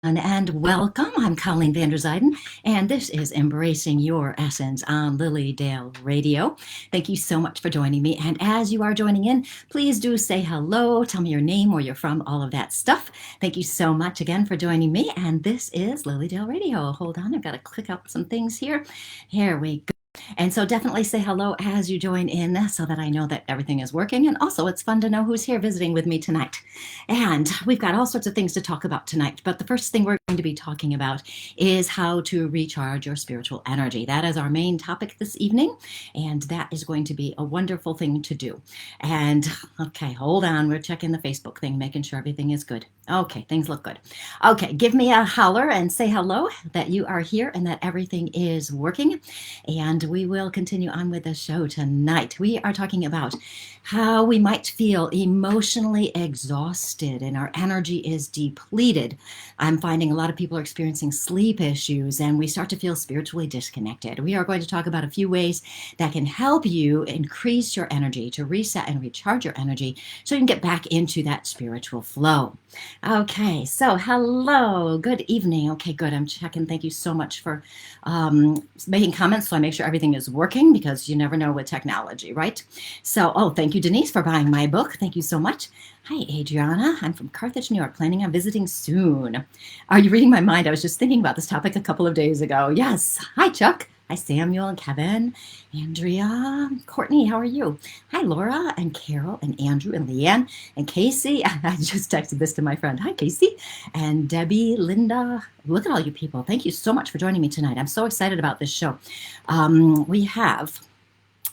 And welcome. I'm Colleen Vanderzijden, and this is Embracing Your Essence on Lilydale Radio. Thank you so much for joining me. And as you are joining in, please do say hello, tell me your name, where you're from, all of that stuff. Thank you so much again for joining me. And this is Lilydale Radio. Hold on, I've got to click out some things here. Here we go. And so definitely say hello as you join in so that I know that everything is working. And also, it's fun to know who's here visiting with me tonight. And we've got all sorts of things to talk about tonight. But the first thing we're going to be talking about is how to recharge your spiritual energy. That is our main topic this evening. And that is going to be a wonderful thing to do. And okay, hold on. We're checking the Facebook thing, making sure everything is good. Okay, things look good. Okay, give me a holler and say hello that you are here and that everything is working. And we will continue on with the show tonight. We are talking about how we might feel emotionally exhausted and our energy is depleted. I'm finding a lot of people are experiencing sleep issues and we start to feel spiritually disconnected. We are going to talk about a few ways that can help you increase your energy, to reset and recharge your energy so you can get back into that spiritual flow. Okay, so hello, good evening. Okay, good. I'm checking. Thank you so much for making comments so I make sure everything is working because you never know with technology, right? So, thank you, Denise, for buying my book. Thank you so much. Hi, Adriana. I'm from Carthage, New York, planning on visiting soon. Are you reading my mind? I was just thinking about this topic a couple of days ago. Yes. Hi, Chuck. Hi, Samuel and Kevin, Andrea, Courtney, how are you? Hi, Laura and Carol and Andrew and Leanne and Casey. I just texted this to my friend. Hi, Casey. And Debbie, Linda. Look at all you people. Thank you so much for joining me tonight. I'm so excited about this show. We have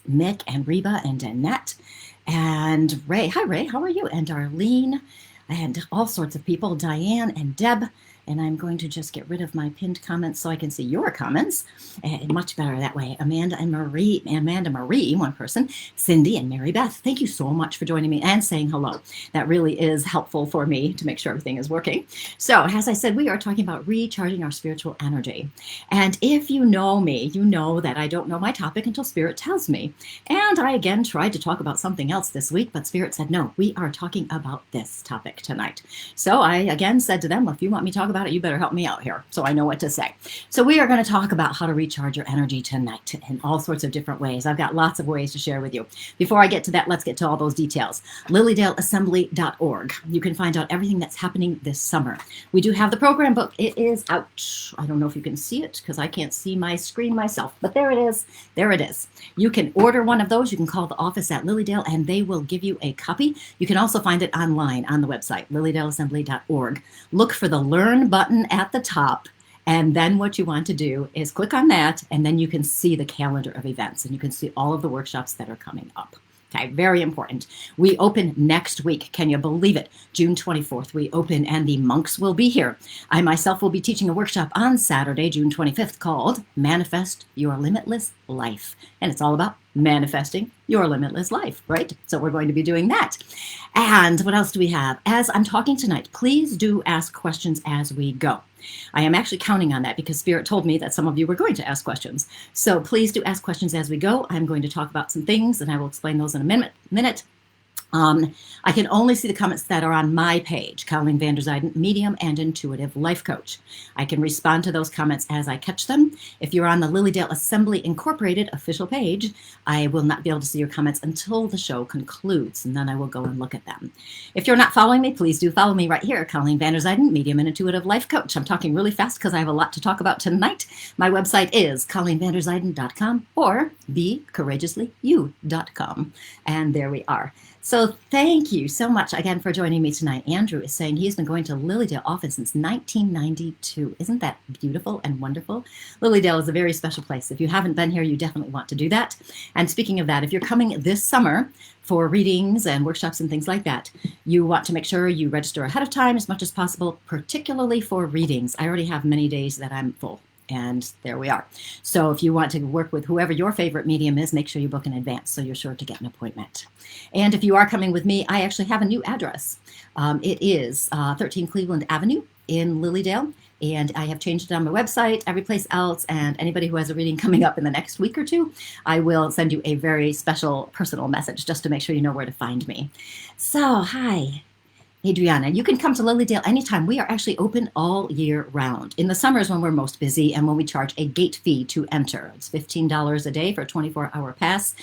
Mick and Reba and Annette and Ray. Hi, Ray. How are you? And Darlene and all sorts of people. Diane and Deb. And I'm going to just get rid of my pinned comments so I can see your comments. Much better that way. Amanda Marie, one person. Cindy and Mary Beth, thank you so much for joining me and saying hello. That really is helpful for me to make sure everything is working. So, as I said, we are talking about recharging our spiritual energy. And if you know me, you know that I don't know my topic until Spirit tells me. And I again tried to talk about something else this week, but Spirit said, no, we are talking about this topic tonight. So I again said to them, well, if you want me to talk about it, you better help me out here so I know what to say. So we are going to talk about how to recharge your energy tonight in all sorts of different ways. I've got lots of ways to share with you. Before I get to that, let's get to all those details. LilydaleAssembly.org. You can find out everything that's happening this summer. We do have the program book. It is out. I don't know if you can see it because I can't see my screen myself, but there it is. There it is. You can order one of those. You can call the office at Lilydale and they will give you a copy. You can also find it online on the website, LilydaleAssembly.org. Look for the Learn button at the top. And then what you want to do is click on that, and then you can see the calendar of events, and you can see all of the workshops that are coming up. Okay, very important. We open next week. Can you believe it? June 24th, we open, and the monks will be here. I myself will be teaching a workshop on Saturday, June 25th, called Manifest Your Limitless Life. And it's all about manifesting your limitless life, right? So we're going to be doing that. And what else do we have? As I'm talking tonight, please do ask questions as we go. I am actually counting on that because Spirit told me that some of you were going to ask questions. So please do ask questions as we go. I'm going to talk about some things and I will explain those in a minute. I can only see the comments that are on my page, Colleen Vanderzijden, Medium and Intuitive Life Coach. I can respond to those comments as I catch them. If you're on the Lilydale Assembly Incorporated official page, I will not be able to see your comments until the show concludes, and then I will go and look at them. If you're not following me, please do follow me right here, Colleen Vanderzijden, Medium and Intuitive Life Coach. I'm talking really fast because I have a lot to talk about tonight. My website is ColleenVanderzijden.com or BeCourageouslyYou.com. And there we are. So thank you so much again for joining me tonight. Andrew is saying he's been going to Lilydale often since 1992. Isn't that beautiful and wonderful? Lilydale is a very special place. If you haven't been here, you definitely want to do that. And speaking of that, if you're coming this summer for readings and workshops and things like that, you want to make sure you register ahead of time as much as possible, particularly for readings. I already have many days that I'm full. And there we are. So if you want to work with whoever your favorite medium is, make sure you book in advance so you're sure to get an appointment. And if you are coming with me, I actually have a new address. It is 13 Cleveland Avenue in Lilydale. And I have changed it on my website, every place else, and anybody who has a reading coming up in the next week or two, I will send you a very special personal message just to make sure you know where to find me. So, hi. Adriana, you can come to Lilydale anytime. We are actually open all year round. In the summers when we're most busy and when we charge a gate fee to enter. It's $15 a day for a 24-hour pass.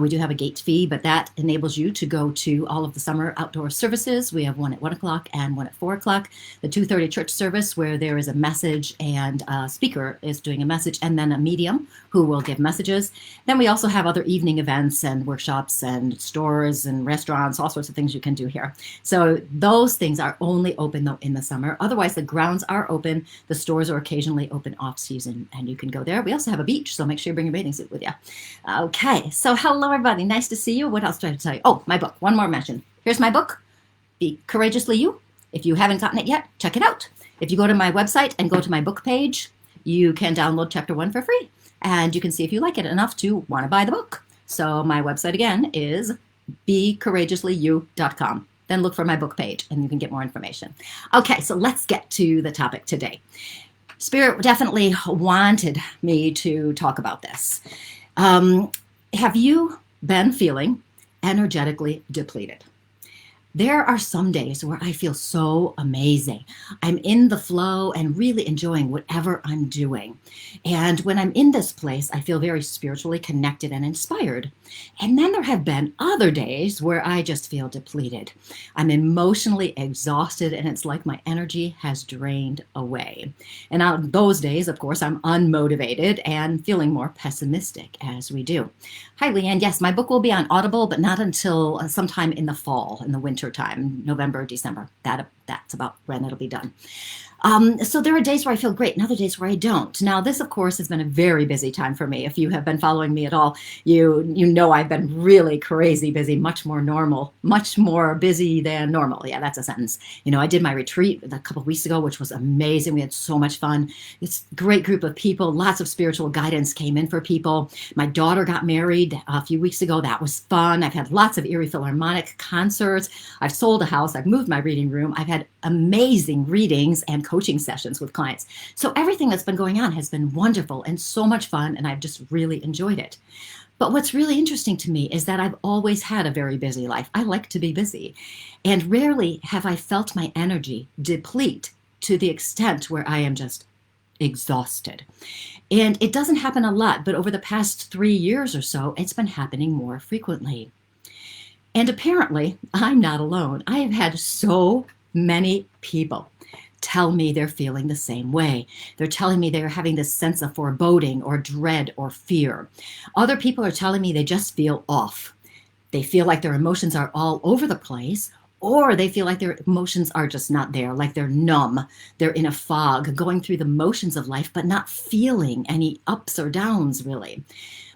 We do have a gate fee, but that enables you to go to all of the summer outdoor services. We have one at 1 o'clock and one at 4 o'clock. The 2:30 church service where there is a message and a speaker is doing a message and then a medium who will give messages. Then we also have other evening events and workshops and stores and restaurants, all sorts of things you can do here. So those things are only open though in the summer. Otherwise, the grounds are open. The stores are occasionally open off season and you can go there. We also have a beach, so make sure you bring your bathing suit with you. Okay, so hello everybody. Nice to see you. What else do I have to tell you? Oh, my book. One more mention. Here's my book, Be Courageously You. If you haven't gotten it yet, check it out. If you go to my website and go to my book page, you can download chapter 1 for free. And you can see if you like it enough to want to buy the book. So my website again is becourageouslyyou.com. Then look for my book page and you can get more information. Okay, so let's get to the topic today. Spirit definitely wanted me to talk about this. Have you been feeling energetically depleted? There are some days where I feel so amazing. I'm in the flow and really enjoying whatever I'm doing. And when I'm in this place, I feel very spiritually connected and inspired. And then there have been other days where I just feel depleted. I'm emotionally exhausted and it's like my energy has drained away. And on those days, of course, I'm unmotivated and feeling more pessimistic as we do. Hi, Leanne. Yes, my book will be on Audible, but not until sometime in the fall, in the winter time, November, December. That's about when it'll be done. So there are days where I feel great and other days where I don't. Now, this, of course, has been a very busy time for me. If you have been following me at all, you know I've been really crazy busy, much more busy than normal. Yeah, that's a sentence. You know, I did my retreat a couple of weeks ago, which was amazing. We had so much fun. It's a great group of people. Lots of spiritual guidance came in for people. My daughter got married a few weeks ago. That was fun. I've had lots of Erie Philharmonic concerts. I've sold a house. I've moved my reading room. I've had amazing readings and coaching sessions with clients. So everything that's been going on has been wonderful and so much fun, and I've just really enjoyed it. But what's really interesting to me is that I've always had a very busy life. I like to be busy. And rarely have I felt my energy deplete to the extent where I am just exhausted. And it doesn't happen a lot, but over the past 3 years or so, it's been happening more frequently. And apparently, I'm not alone. I have had so many people tell me they're feeling the same way. They're telling me they're having this sense of foreboding or dread or fear. Other people are telling me they just feel off. They feel like their emotions are all over the place, or they feel like their emotions are just not there, like they're numb. They're in a fog, going through the motions of life, but not feeling any ups or downs, really.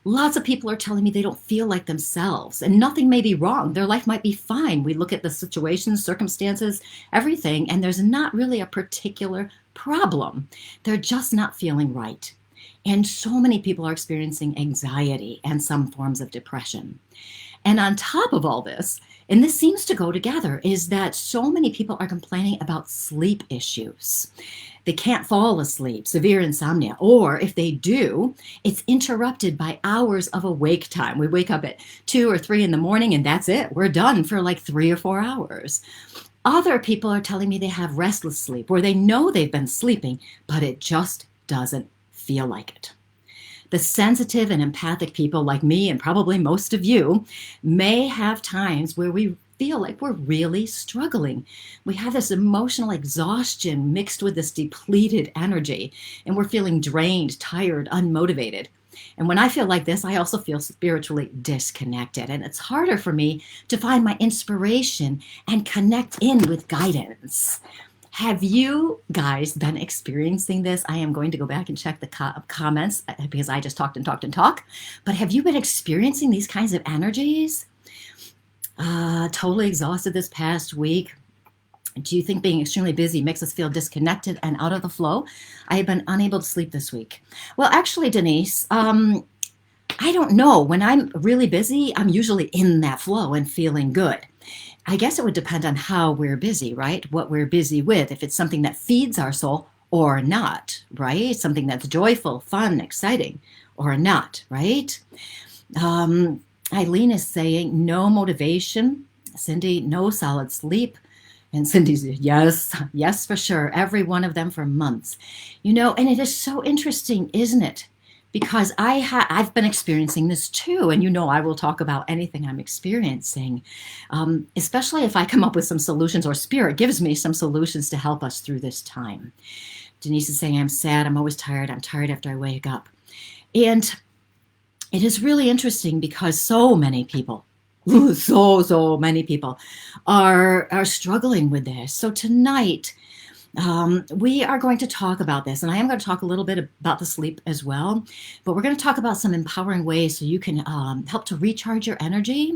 Lots of people are telling me they don't feel like themselves, and nothing may be wrong. Their life might be fine. We look at the situations, circumstances, everything, and there's not really a particular problem. They're just not feeling right. And so many people are experiencing anxiety and some forms of depression. And on top of all this, and this seems to go together, is that so many people are complaining about sleep issues. They can't fall asleep, severe insomnia, or if they do, it's interrupted by hours of awake time. We wake up at 2 or 3 in the morning and that's it. We're done for like 3 or 4 hours. Other people are telling me they have restless sleep, where they know they've been sleeping, but it just doesn't feel like it. The sensitive and empathic people like me, and probably most of you, may have times where we feel like we're really struggling. We have this emotional exhaustion mixed with this depleted energy, and we're feeling drained, tired, unmotivated. And when I feel like this, I also feel spiritually disconnected, and it's harder for me to find my inspiration and connect in with guidance. Have you guys been experiencing this? I am going to go back and check the comments because I just talked and talked and talked. But have you been experiencing these kinds of energies? Totally exhausted this past week. Do you think being extremely busy makes us feel disconnected and out of the flow? I have been unable to sleep this week. Well, actually, Denise, I don't know. When I'm really busy, I'm usually in that flow and feeling good. I guess it would depend on how we're busy, right? What we're busy with, if it's something that feeds our soul or not, right? Something that's joyful, fun, exciting or not, right? Eileen is saying no motivation. Cindy, no solid sleep. And Cindy said, yes, yes, for sure. Every one of them for months. And it is so interesting, isn't it? Because I've been experiencing this too. And I will talk about anything I'm experiencing, especially if I come up with some solutions or spirit gives me some solutions to help us through this time. Denise is saying, I'm sad. I'm always tired. I'm tired after I wake up. And it is really interesting because so many people, so many people are struggling with this. So tonight, we are going to talk about this, and I am going to talk a little bit about the sleep as well, but we're going to talk about some empowering ways so you can help to recharge your energy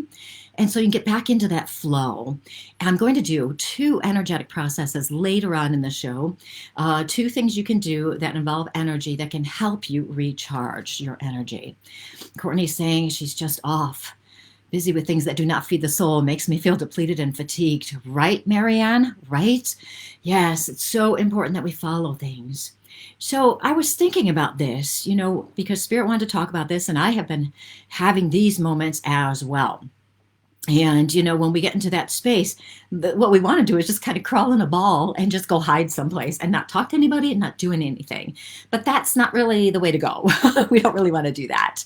and so you can get back into that flow. And I'm going to do 2 energetic processes later on in the show, 2 things you can do that involve energy that can help you recharge your energy. Courtney's saying she's just off. Busy with things that do not feed the soul makes me feel depleted and fatigued. Right, Marianne? Right? Yes, it's so important that we follow things. So I was thinking about this, because Spirit wanted to talk about this, and I have been having these moments as well. And, when we get into that space, what we want to do is just kind of crawl in a ball and just go hide someplace and not talk to anybody and not doing anything. But that's not really the way to go. We don't really want to do that.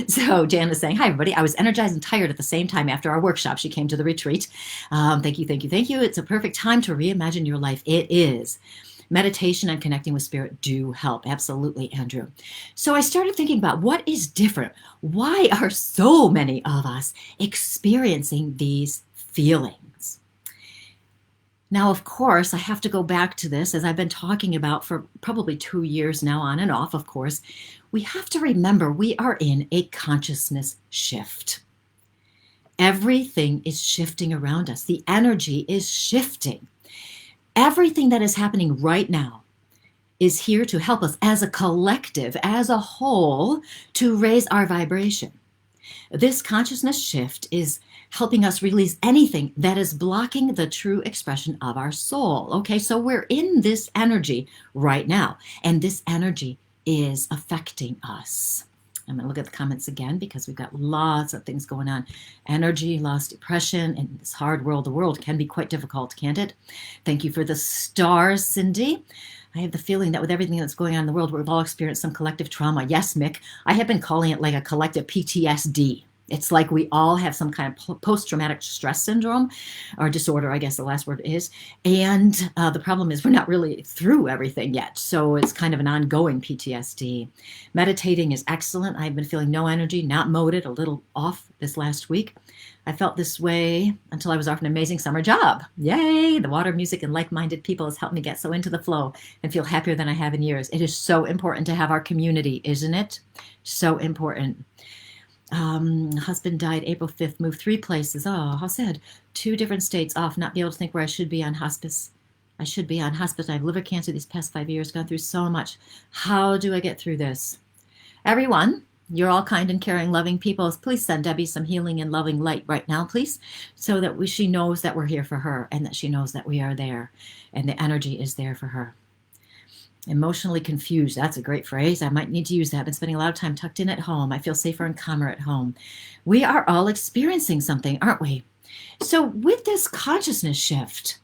So Jan is saying, hi, everybody. I was energized and tired at the same time after our workshop. She came to the retreat. Thank you, thank you, thank you. It's a perfect time to reimagine your life. It is. Meditation and connecting with spirit do help. Absolutely, Andrew. So I started thinking about what is different. Why are so many of us experiencing these feelings? Now, of course, I have to go back to this, as I've been talking about for probably 2 years now, on and off, of course. We have to remember we are in a consciousness shift. Everything is shifting around us. The energy is shifting. Everything that is happening right now is here to help us as a collective, as a whole, to raise our vibration. This consciousness shift is helping us release anything that is blocking the true expression of our soul. Okay, so we're in this energy right now, and this energy is affecting us. I'm going to look at the comments again because we've got lots of things going on. Energy, loss, depression, and this hard world. The world can be quite difficult, can't it? Thank you for the stars, Cindy. I have the feeling that with everything that's going on in the world, we've all experienced some collective trauma. Yes, Mick, I have been calling it like a collective PTSD. It's like we all have some kind of post-traumatic stress syndrome or disorder, I guess the last word is. And the problem is we're not really through everything yet. So it's kind of an ongoing PTSD. Meditating is excellent. I've been feeling no energy, not motivated, a little off this last week. I felt this way until I was offered an amazing summer job. Yay! The water, music, and like-minded people has helped me get so into the flow and feel happier than I have in years. It is so important to have our community, isn't it? So important. Husband died April 5th, moved 3 places. Oh, how sad. 2 different states off, not be able to think where I should be on hospice. I should be on hospice. I have liver cancer these past 5 years, gone through so much. How do I get through this? Everyone, you're all kind and caring, loving people. Please send Debbie some healing and loving light right now, please, so that she knows that we're here for her and that she knows that we are there and the energy is there for her. Emotionally confused. That's a great phrase. I might need to use that. I've been spending a lot of time tucked in at home. I feel safer and calmer at home. We are all experiencing something, aren't we? So with this consciousness shift,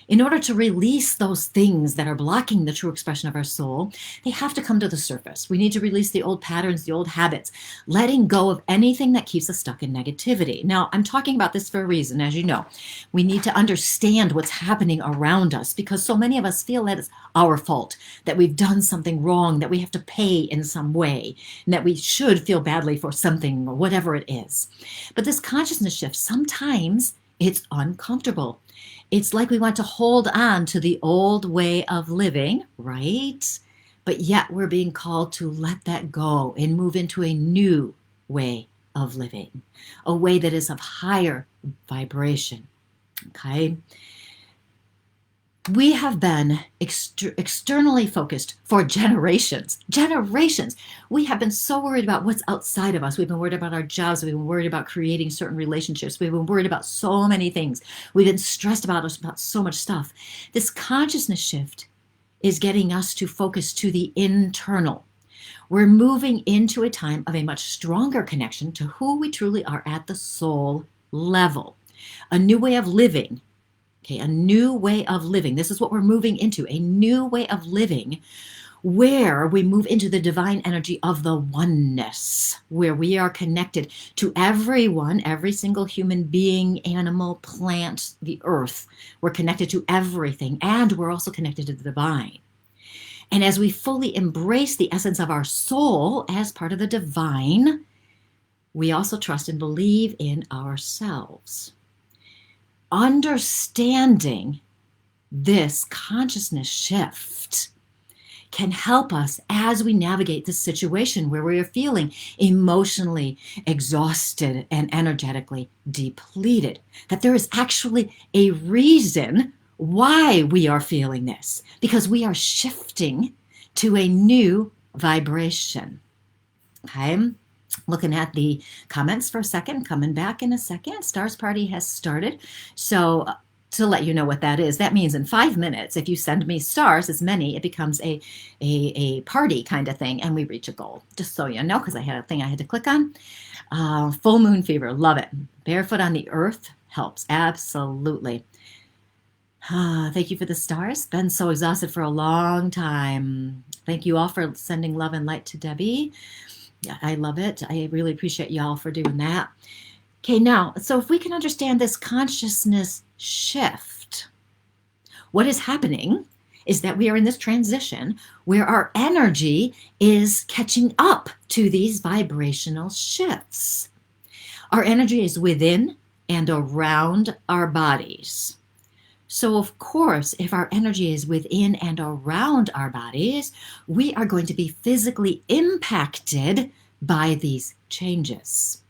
in order to release those things that are blocking the true expression of our soul, they have to come to the surface. We need to release the old patterns, the old habits, letting go of anything that keeps us stuck in negativity. Now, I'm talking about this for a reason, as you know. We need to understand what's happening around us because so many of us feel that it's our fault, that we've done something wrong, that we have to pay in some way, and that we should feel badly for something or whatever it is. But this consciousness shift, sometimes it's uncomfortable. It's like we want to hold on to the old way of living, right? But yet we're being called to let that go and move into a new way of living, a way that is of higher vibration, okay? We have been externally focused for generations. We have been so worried about what's outside of us. We've been worried about our jobs. We've been worried about creating certain relationships. We've been worried about so many things. We've been stressed about so much stuff. This consciousness shift is getting us to focus to the internal. We're moving into a time of a much stronger connection to who we truly are at the soul level, a new way of living. Okay, a new way of living. This is what we're moving into, a new way of living where we move into the divine energy of the oneness, where we are connected to everyone, every single human being, animal, plant, the earth. We're connected to everything, and we're also connected to the divine. And as we fully embrace the essence of our soul as part of the divine, we also trust and believe in ourselves. Understanding this consciousness shift can help us as we navigate this situation where we are feeling emotionally exhausted and energetically depleted. That there is actually a reason why we are feeling this, because we are shifting to a new vibration. Okay, looking at the comments for a second, coming back in a second. Stars Party has started. So to let you know what that is, that means in 5 minutes, if you send me stars, as many, it becomes a party kind of thing, and we reach a goal. Just so you know, because I had a thing I had to click on. Full moon fever, love it. Barefoot on the earth helps, absolutely. Thank you for the stars. Been so exhausted for a long time. Thank you all for sending love and light to Debbie. Yeah, I love it. I really appreciate y'all for doing that. Okay, now, so if we can understand this consciousness shift, what is happening is that we are in this transition where our energy is catching up to these vibrational shifts. Our energy is within and around our bodies. So, of course, if our energy is within and around our bodies, we are going to be physically impacted by these changes.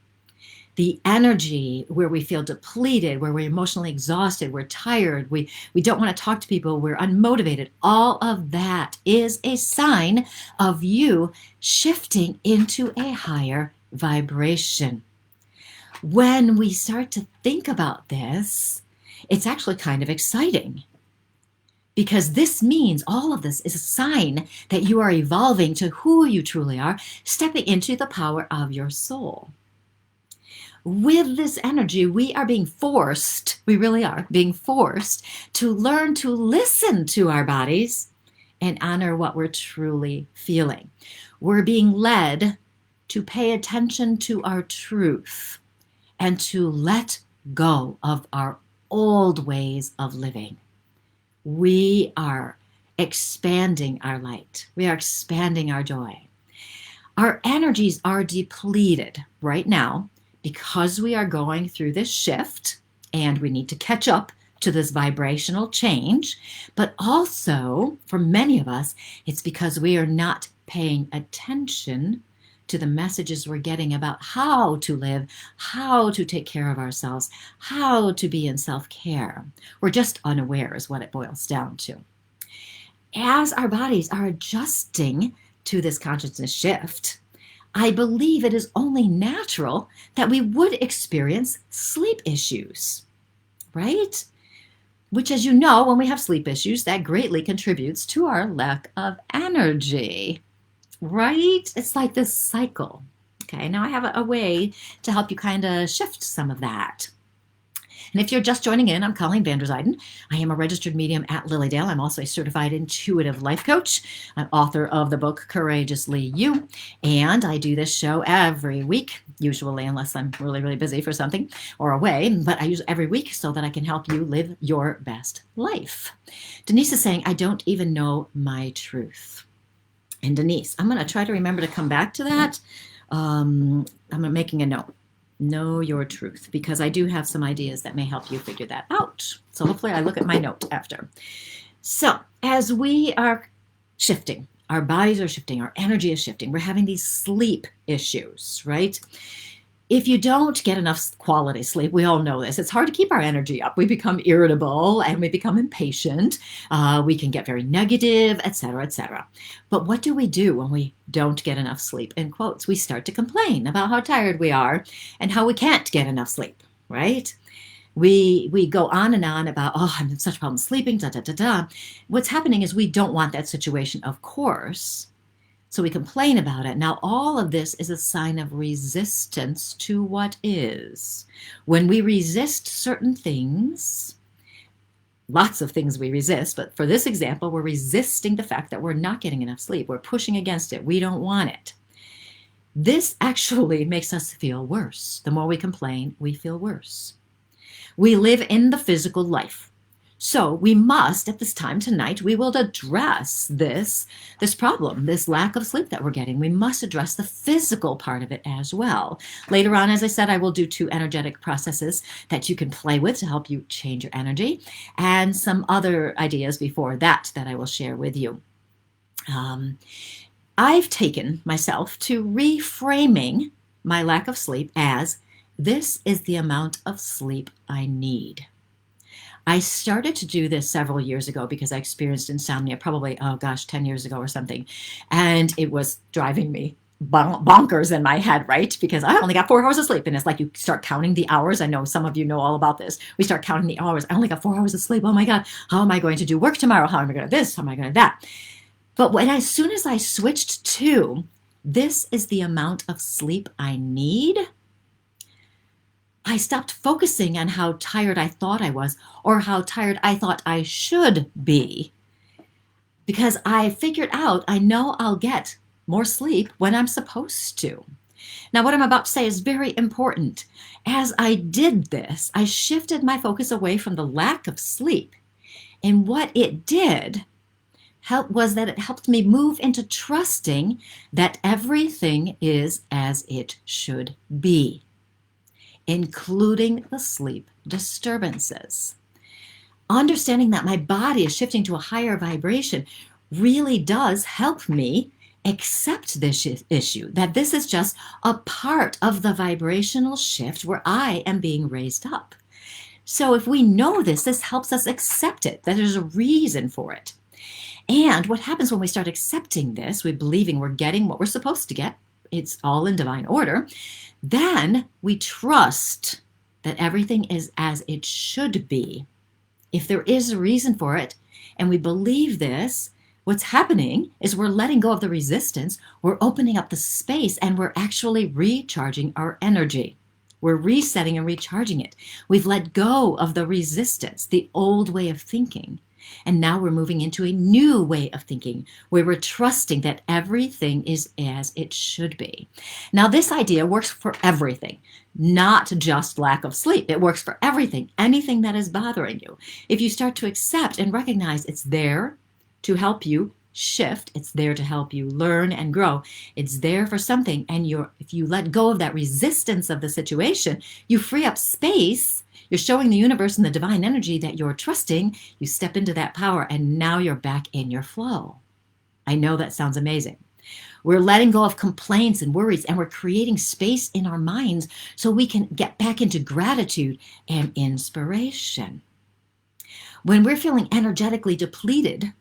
The energy where we feel depleted, where we're emotionally exhausted, we're tired, we don't want to talk to people, we're unmotivated, all of that is a sign of you shifting into a higher vibration. When we start to think about this, it's actually kind of exciting, because this means all of this is a sign that you are evolving to who you truly are, stepping into the power of your soul. With this energy, we are being forced, we really are being forced to learn to listen to our bodies and honor what we're truly feeling. We're being led to pay attention to our truth and to let go of our old ways of living. We are expanding our light. We are expanding our joy. Our energies are depleted right now because we are going through this shift and we need to catch up to this vibrational change. But also, for many of us, it's because we are not paying attention to the messages we're getting about how to live, how to take care of ourselves, how to be in self-care. We're just unaware is what it boils down to. As our bodies are adjusting to this consciousness shift, I believe it is only natural that we would experience sleep issues, right? Which, as you know, when we have sleep issues, that greatly contributes to our lack of energy. Right? It's like this cycle. Okay, now I have a way to help you kind of shift some of that. And if you're just joining in, I'm Colleen Vanderzijden. I am a registered medium at Lilydale. I'm also a certified intuitive life coach. I'm author of the book Courageously You. And I do this show every week, usually unless I'm really, really busy for something or away. But I use it every week so that I can help you live your best life. Denise is saying, I don't even know my truth. And Denise, I'm going to try to remember to come back to that. I'm making a note. Know your truth, because I do have some ideas that may help you figure that out. So hopefully I look at my note after. So as we are shifting, our bodies are shifting, our energy is shifting, we're having these sleep issues, right? If you don't get enough quality sleep, we all know this, it's hard to keep our energy up. We become irritable and we become impatient. We can get very negative, etc., etc. But what do we do when we don't get enough sleep? In quotes, we start to complain about how tired we are and how we can't get enough sleep, right? We go on and on about, oh, I'm having such a problem sleeping, da, da, da, da. What's happening is we don't want that situation, of course. So we complain about it. Now, all of this is a sign of resistance to what is. When we resist certain things, lots of things we resist, but for this example, we're resisting the fact that we're not getting enough sleep. We're pushing against it. We don't want it. This actually makes us feel worse. The more we complain, we feel worse. We live in the physical life. So we must, at this time tonight, we will address this problem, this lack of sleep that we're getting. We must address the physical part of it as well. Later on, as I said, I will do 2 energetic processes that you can play with to help you change your energy, and some other ideas before that I will share with you. I've taken myself to reframing my lack of sleep as, this is the amount of sleep I need. I started to do this several years ago because I experienced insomnia probably, 10 years ago or something. And it was driving me bonkers in my head, right? Because I only got 4 hours of sleep. And it's like you start counting the hours. I know some of you know all about this. We start counting the hours. I only got 4 hours of sleep. Oh my God. How am I going to do work tomorrow? How am I going to this? How am I going to that? But as soon as I switched to, this is the amount of sleep I need, I stopped focusing on how tired I thought I was or how tired I thought I should be, because I figured out I know I'll get more sleep when I'm supposed to. Now, what I'm about to say is very important. As I did this, I shifted my focus away from the lack of sleep. And what it did was that it helped me move into trusting that everything is as it should be, including the sleep disturbances. Understanding that my body is shifting to a higher vibration really does help me accept this issue, that this is just a part of the vibrational shift where I am being raised up. So if we know this helps us accept it, that there's a reason for it. And what happens when we start accepting this, we're believing we're getting what we're supposed to get, it's all in divine order, then we trust that everything is as it should be. If there is a reason for it, and we believe this, what's happening is we're letting go of the resistance, we're opening up the space, and we're actually recharging our energy. We're resetting and recharging it. We've let go of the resistance, the old way of thinking. And now we're moving into a new way of thinking where we're trusting that everything is as it should be. Now, this idea works for everything, not just lack of sleep. It works for everything, anything that is bothering you. If you start to accept and recognize it's there to help you shift, it's there to help you learn and grow, it's there for something, and if you let go of that resistance of the situation, you free up space. You're showing the universe and the divine energy that you're trusting. You step into that power, and now you're back in your flow. I know that sounds amazing. We're letting go of complaints and worries, and we're creating space in our minds so we can get back into gratitude and inspiration. When we're feeling energetically depleted,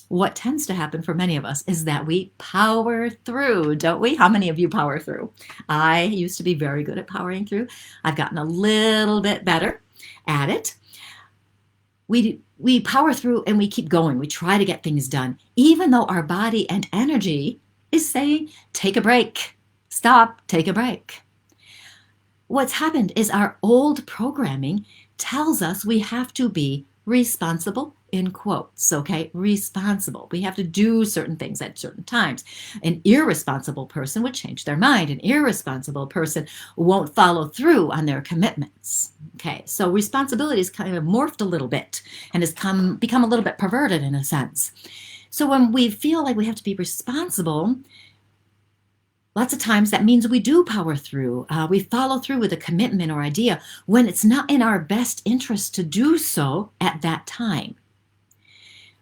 what tends to happen for many of us is that we power through, don't we? How many of you power through? I used to be very good at powering through. I've gotten a little bit better at it. We power through and we keep going. We try to get things done, even though our body and energy is saying, take a break, stop, take a break. What's happened is our old programming tells us we have to be responsible, in quotes, okay? Responsible. We have to do certain things at certain times. An irresponsible person would change their mind. An irresponsible person won't follow through on their commitments. Okay, so responsibility is kind of morphed a little bit and has become a little bit perverted in a sense. So when we feel like we have to be responsible, lots of times that means we do power through. We follow through with a commitment or idea when it's not in our best interest to do so at that time.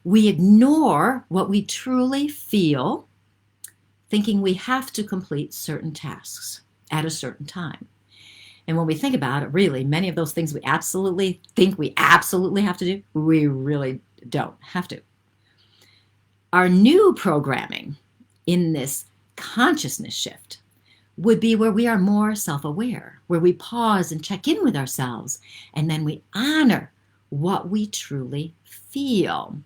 We ignore what we truly feel, thinking we have to complete certain tasks at a certain time. And when we think about it, really, many of those things we absolutely think we absolutely have to do, we really don't have to. Our new programming in this consciousness shift would be where we are more self-aware, where we pause and check in with ourselves, and then we honor what we truly feel.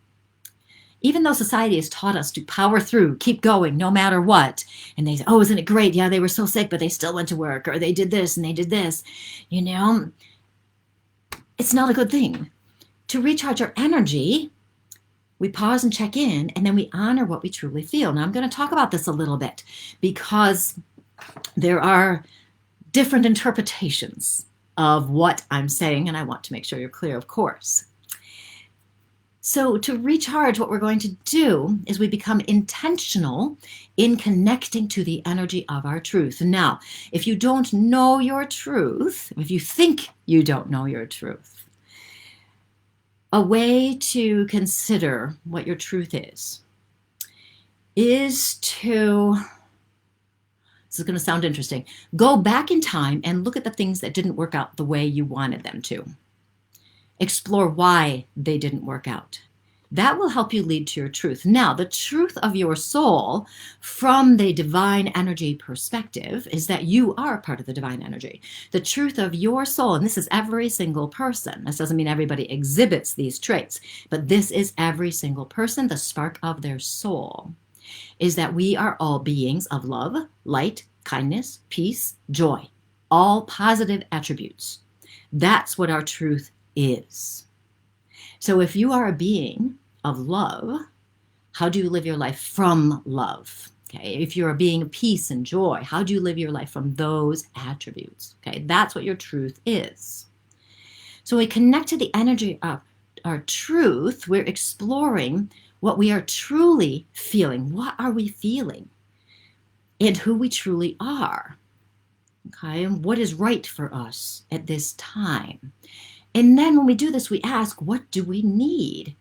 Even though society has taught us to power through, keep going, no matter what, and they say, oh, isn't it great? Yeah, they were so sick, but they still went to work, or they did this and they did this. It's not a good thing. To recharge our energy, we pause and check in, and then we honor what we truly feel. Now, I'm going to talk about this a little bit because there are different interpretations of what I'm saying, and I want to make sure you're clear, of course. So to recharge, what we're going to do is we become intentional in connecting to the energy of our truth. Now, if you don't know your truth, if you think you don't know your truth, a way to consider what your truth is to, this is going to sound interesting, go back in time and look at the things that didn't work out the way you wanted them to. Explore why they didn't work out. That will help you lead to your truth. Now, the truth of your soul from the divine energy perspective is that you are part of the divine energy. The truth of your soul, and this is every single person. This doesn't mean everybody exhibits these traits, but this is every single person, the spark of their soul, is that we are all beings of love, light, kindness, peace, joy, all positive attributes. That's what our truth is. So if you are a being of love, how do you live your life from love? Okay. If you're a being of peace and joy, how do you live your life from those attributes? Okay. That's what your truth is. So we connect to the energy of our truth. We're exploring what we are truly feeling. What are we feeling? And who we truly are. Okay. And what is right for us at this time. And then when we do this, we ask, what do we need?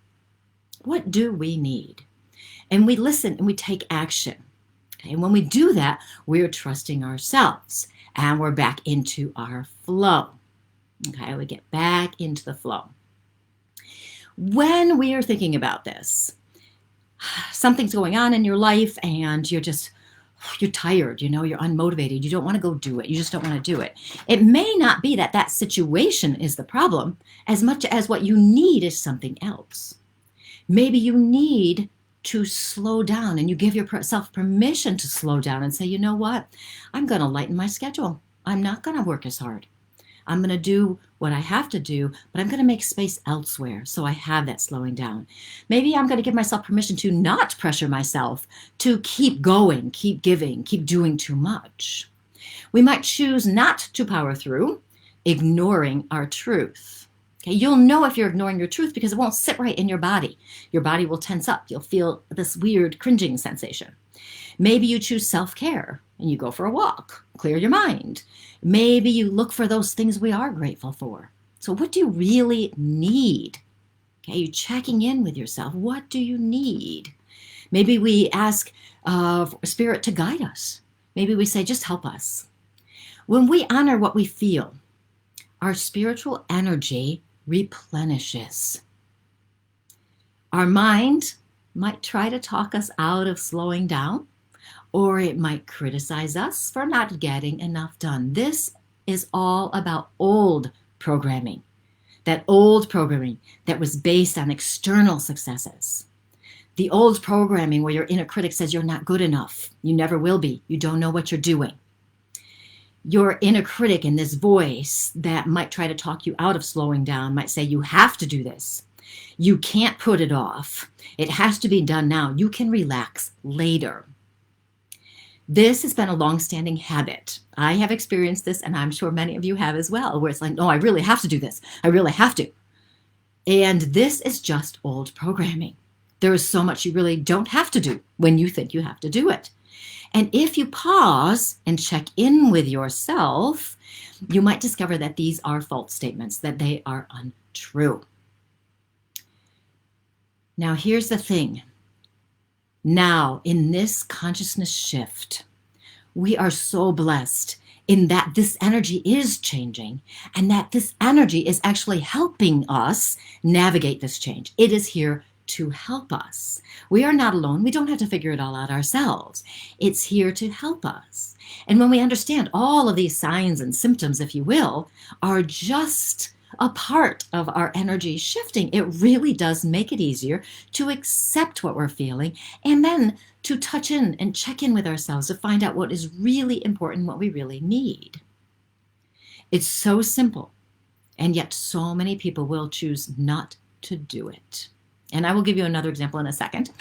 What do we need? And we listen and we take action. Okay? And when we do that, we're trusting ourselves and we're back into our flow. Okay, we get back into the flow. When we are thinking about this, something's going on in your life and you're tired, you're unmotivated, you don't want to go do it, you just don't want to do it. It may not be that situation is the problem as much as what you need is something else. Maybe you need to slow down and you give yourself permission to slow down and say, you know what, I'm going to lighten my schedule. I'm not going to work as hard. I'm going to do what I have to do, but I'm going to make space elsewhere so I have that slowing down. Maybe I'm going to give myself permission to not pressure myself to keep going, keep giving, keep doing too much. We might choose not to power through, ignoring our truth. Okay, you'll know if you're ignoring your truth because it won't sit right in your body. Your body will tense up. You'll feel this weird cringing sensation. Maybe you choose self-care and you go for a walk, clear your mind. Maybe you look for those things we are grateful for. So what do you really need? Okay, you checking in with yourself. What do you need? Maybe we ask Spirit to guide us. Maybe we say, just help us. When we honor what we feel, our spiritual energy replenishes. Our mind might try to talk us out of slowing down, or it might criticize us for not getting enough done. This is all about old programming. That old programming that was based on external successes. The old programming where your inner critic says you're not good enough. You never will be. You don't know what you're doing. Your inner critic in this voice that might try to talk you out of slowing down might say you have to do this. You can't put it off. It has to be done now. You can relax later. This has been a long-standing habit. I have experienced this, and I'm sure many of you have as well, where it's like, no, I really have to do this. I really have to. And this is just old programming. There is so much you really don't have to do when you think you have to do it. And if you pause and check in with yourself, you might discover that these are false statements, that they are untrue. Now, here's the thing. Now, in this consciousness shift, we are so blessed in that this energy is changing and that this energy is actually helping us navigate this change. It is here to help us. We are not alone. We don't have to figure it all out ourselves. It's here to help us. And when we understand all of these signs and symptoms, if you will, are just a part of our energy shifting. It really does make it easier to accept what we're feeling and then to touch in and check in with ourselves to find out what is really important, what we really need. It's so simple, and yet so many people will choose not to do it. And I will give you another example in a second.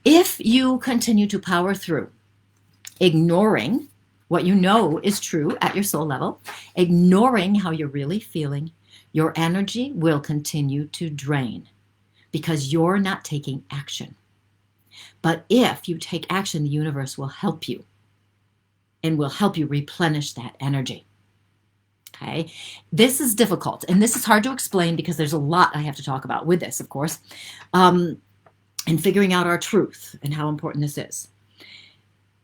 If you continue to power through, ignoring what you know is true at your soul level, ignoring how you're really feeling, your energy will continue to drain because you're not taking action. But if you take action, the universe will help you and will help you replenish that energy. Okay, this is difficult and this is hard to explain because there's a lot I have to talk about with this, of course, and figuring out our truth and how important this is.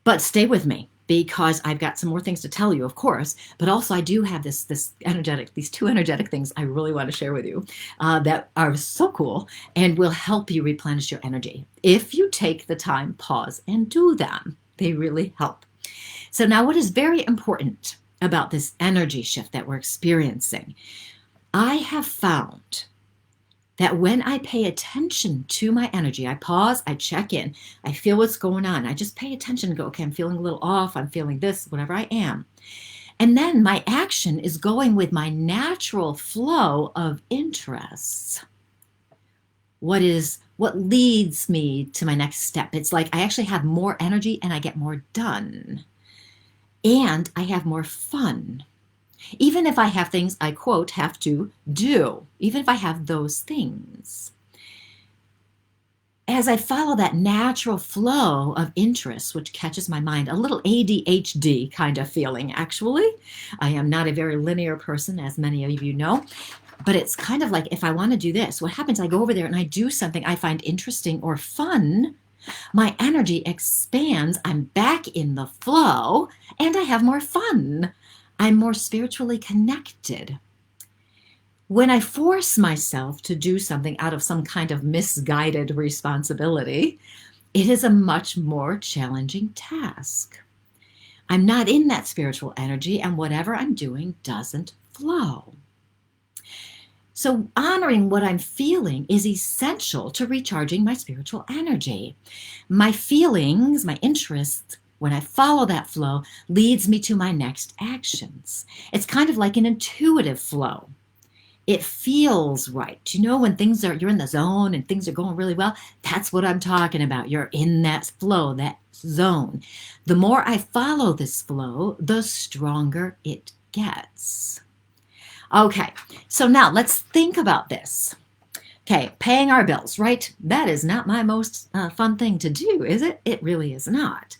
But stay with me because I've got some more things to tell you, of course, but also I do have these two energetic things I really want to share with you that are so cool and will help you replenish your energy. If you take the time, pause, and do them, they really help. So now what is very important about this energy shift that we're experiencing, I have found that when I pay attention to my energy, I pause, I check in, I feel what's going on. I just pay attention and go, okay, I'm feeling a little off, I'm feeling this, whatever I am. And then my action is going with my natural flow of interests. What leads me to my next step? It's like I actually have more energy and I get more done. And I have more fun. Even if I have things I, quote, have to do, even if I have those things. As I follow that natural flow of interest, which catches my mind, a little ADHD kind of feeling, actually. I am not a very linear person, as many of you know, but it's kind of like if I want to do this, what happens, I go over there and I do something I find interesting or fun, my energy expands, I'm back in the flow, and I have more fun. I'm more spiritually connected. When I force myself to do something out of some kind of misguided responsibility, it is a much more challenging task. I'm not in that spiritual energy, and whatever I'm doing doesn't flow. So honoring what I'm feeling is essential to recharging my spiritual energy. My feelings, my interests, when I follow that flow, leads me to my next actions. It's kind of like an intuitive flow. It feels right. You know, when you're in the zone and things are going really well, that's what I'm talking about. You're in that flow, that zone. The more I follow this flow, the stronger it gets. Okay, so now let's think about this. Okay, paying our bills, right? That is not my most fun thing to do, is it? It really is not.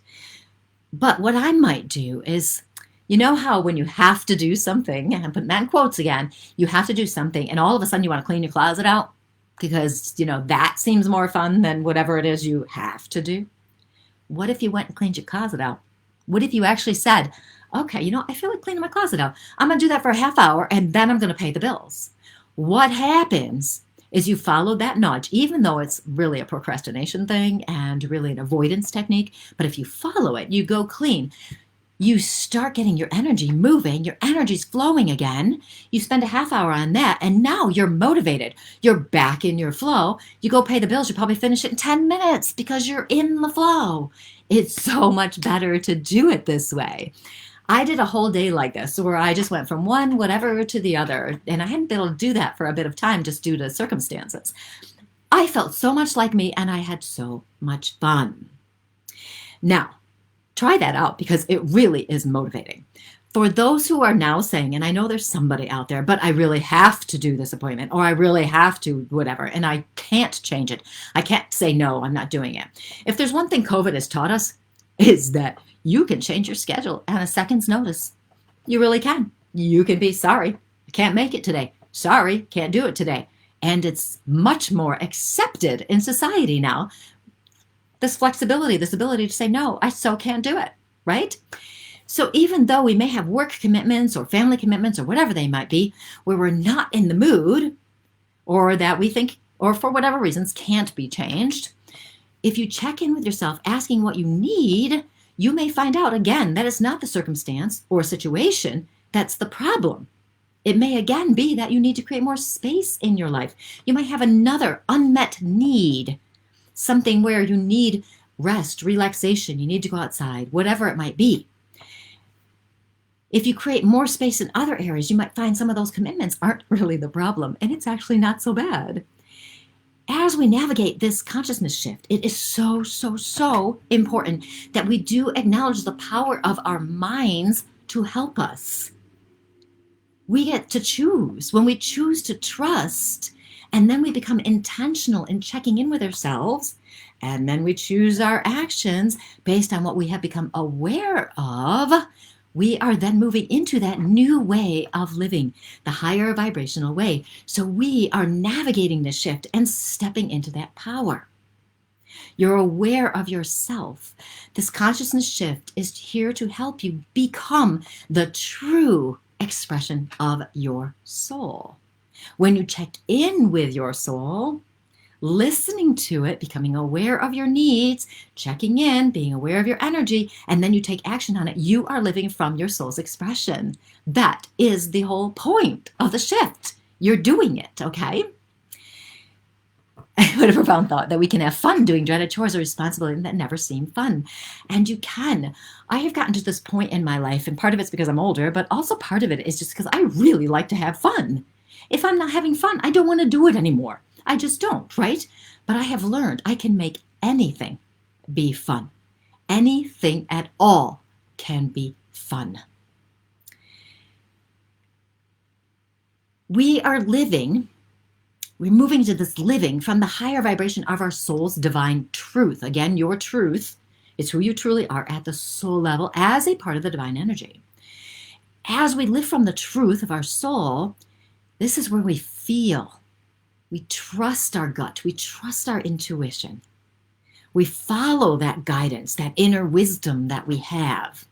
But what I might do is, you know how when you have to do something, and I'm putting that in quotes again, you have to do something and all of a sudden you want to clean your closet out because, that seems more fun than whatever it is you have to do. What if you went and cleaned your closet out? What if you actually said, okay, I feel like cleaning my closet out. I'm going to do that for a half hour and then I'm going to pay the bills. What happens is you follow that nudge, even though it's really a procrastination thing and really an avoidance technique. But if you follow it, you go clean. You start getting your energy moving, your energy's flowing again. You spend a half hour on that, and now you're motivated. You're back in your flow. You go pay the bills, you probably finish it in 10 minutes because you're in the flow. It's so much better to do it this way. I did a whole day like this where I just went from one whatever to the other, and I hadn't been able to do that for a bit of time just due to circumstances. I felt so much like me, and I had so much fun. Now, try that out because it really is motivating. For those who are now saying, and I know there's somebody out there, but I really have to do this appointment or I really have to whatever, and I can't change it. I can't say, no, I'm not doing it. If there's one thing COVID has taught us is that you can change your schedule at a second's notice. You really can. You can be sorry, I can't make it today. Sorry, can't do it today. And it's much more accepted in society now. This flexibility, this ability to say, no, I so can't do it, right? So even though we may have work commitments or family commitments or whatever they might be, where we're not in the mood or that we think, or for whatever reasons, can't be changed, if you check in with yourself asking what you need, you may find out again that it's not the circumstance or situation that's the problem. It may again be that you need to create more space in your life. You might have another unmet need, something where you need rest, relaxation, you need to go outside, whatever it might be. If you create more space in other areas, you might find some of those commitments aren't really the problem, and it's actually not so bad. As we navigate this consciousness shift, it is so, so, so important that we do acknowledge the power of our minds to help us. We get to choose. When we choose to trust, and then we become intentional in checking in with ourselves, and then we choose our actions based on what we have become aware of, we are then moving into that new way of living, the higher vibrational way. So we are navigating the shift and stepping into that power. You're aware of yourself. This consciousness shift is here to help you become the true expression of your soul. When you check in with your soul, listening to it, becoming aware of your needs, checking in, being aware of your energy, and then you take action on it, you are living from your soul's expression. That is the whole point of the shift. You're doing it, okay? What a profound thought, that we can have fun doing dreaded chores or responsibilities that never seem fun. And you can. I have gotten to this point in my life, and part of it's because I'm older, but also part of it is just because I really like to have fun. If I'm not having fun, I don't want to do it anymore. I just don't, right? But I have learned I can make anything be fun. Anything at all can be fun. We're moving to this living from the higher vibration of our soul's divine truth. Again, your truth is who you truly are at the soul level as a part of the divine energy. As we live from the truth of our soul, this is where we feel. We trust our gut. We trust our intuition. We follow that guidance, that inner wisdom that we have.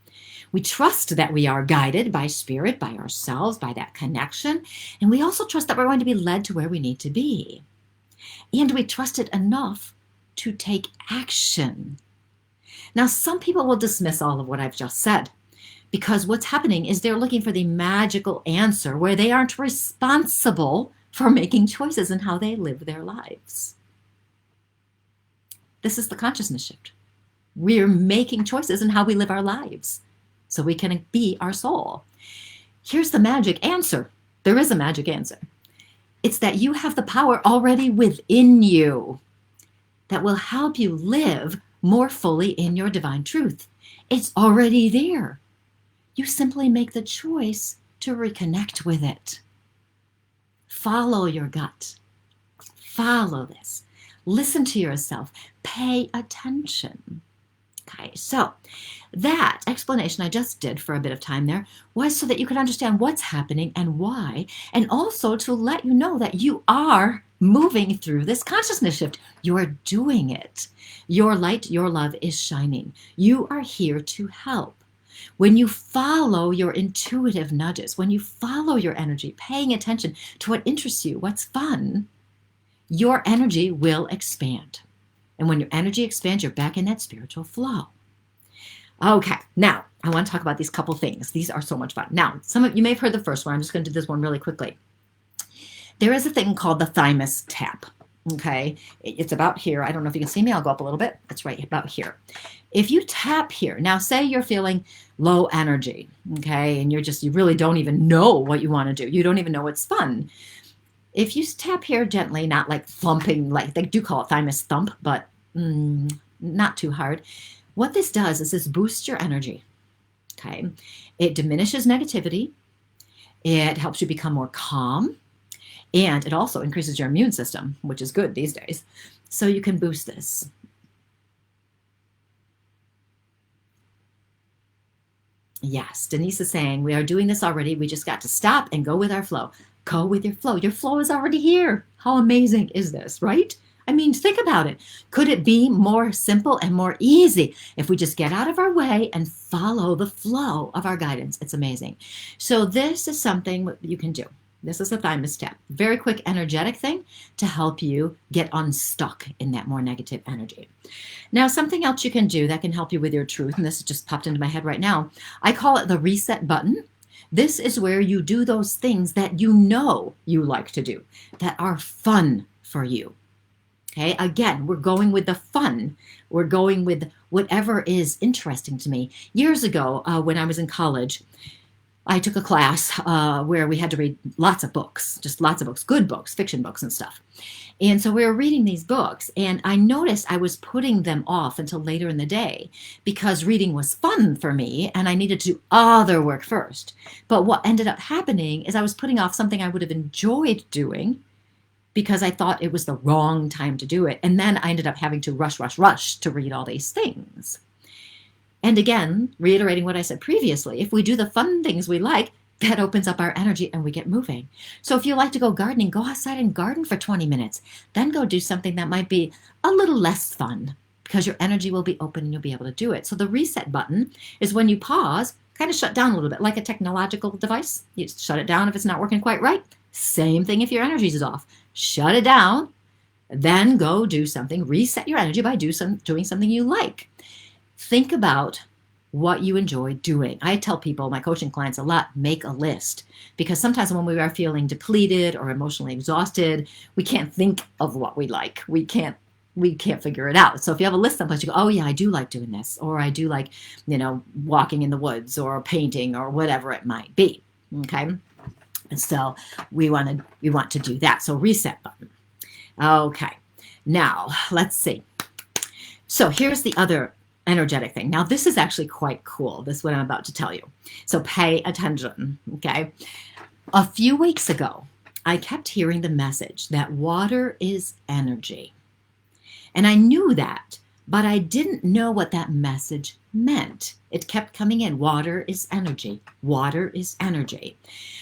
We trust that we are guided by spirit, by ourselves, by that connection. And we also trust that we're going to be led to where we need to be. And we trust it enough to take action. Now, some people will dismiss all of what I've just said, because what's happening is they're looking for the magical answer where they aren't responsible for making choices in how they live their lives. This is the consciousness shift. We're making choices in how we live our lives so we can be our soul. Here's the magic answer. There is a magic answer. It's that you have the power already within you that will help you live more fully in your divine truth. It's already there. You simply make the choice to reconnect with it. Follow your gut. Follow this. Listen to yourself. Pay attention. Okay, so that explanation I just did for a bit of time there was so that you could understand what's happening and why, and also to let you know that you are moving through this consciousness shift. You are doing it. Your light, your love is shining. You are here to help. When you follow your intuitive nudges, when you follow your energy, paying attention to what interests you, what's fun, your energy will expand. And when your energy expands, you're back in that spiritual flow. Okay, now I want to talk about these couple things. These are so much fun. Now, some of you may have heard the first one. I'm just going to do this one really quickly. There is a thing called the thymus tap. Okay, it's about here. I don't know if you can see me. I'll go up a little bit. It's right about here. If you tap here, now say you're feeling low energy, okay, and you really don't even know what you want to do. You don't even know what's fun. If you tap here gently, not like thumping, like they do call it thymus thump, but not too hard. What this does is this boosts your energy, okay? It diminishes negativity. It helps you become more calm. And it also increases your immune system, which is good these days. So you can boost this. Yes, Denise is saying, we are doing this already. We just got to stop and go with our flow. Go with your flow. Your flow is already here. How amazing is this, right? I mean, think about it. Could it be more simple and more easy if we just get out of our way and follow the flow of our guidance? It's amazing. So this is something you can do. This is a thymus tap. Very quick energetic thing to help you get unstuck in that more negative energy. Now, something else you can do that can help you with your truth, and this just popped into my head right now, I call it the reset button. This is where you do those things that you know you like to do, that are fun for you. Okay, again, we're going with the fun. We're going with whatever is interesting to me. Years ago, when I was in college, I took a class where we had to read lots of books, just lots of books, good books, fiction books and stuff. And so we were reading these books, and I noticed I was putting them off until later in the day because reading was fun for me and I needed to do other work first. But what ended up happening is I was putting off something I would have enjoyed doing because I thought it was the wrong time to do it. And then I ended up having to rush to read all these things. And again, reiterating what I said previously, if we do the fun things we like, that opens up our energy and we get moving. So if you like to go gardening, go outside and garden for 20 minutes. Then go do something that might be a little less fun because your energy will be open and you'll be able to do it. So the reset button is when you pause, kind of shut down a little bit, like a technological device. You shut it down if it's not working quite right. Same thing if your energy is off. Shut it down, then go do something. Reset your energy by doing something you like. Think about what you enjoy doing. I tell people, my coaching clients a lot, make a list. Because sometimes when we are feeling depleted or emotionally exhausted, we can't think of what we like. We can't figure it out. So if you have a list someplace, you go, oh yeah, I do like doing this. Or I do like, walking in the woods or painting or whatever it might be. Okay. And so we want to do that. So reset button. Okay. Now let's see. So here's the other energetic thing. Now this is actually quite cool. This is what I'm about to tell you. So pay attention. Okay. A few weeks ago, I kept hearing the message that water is energy. And I knew that, but I didn't know what that message meant. It kept coming in. Water is energy. Water is energy.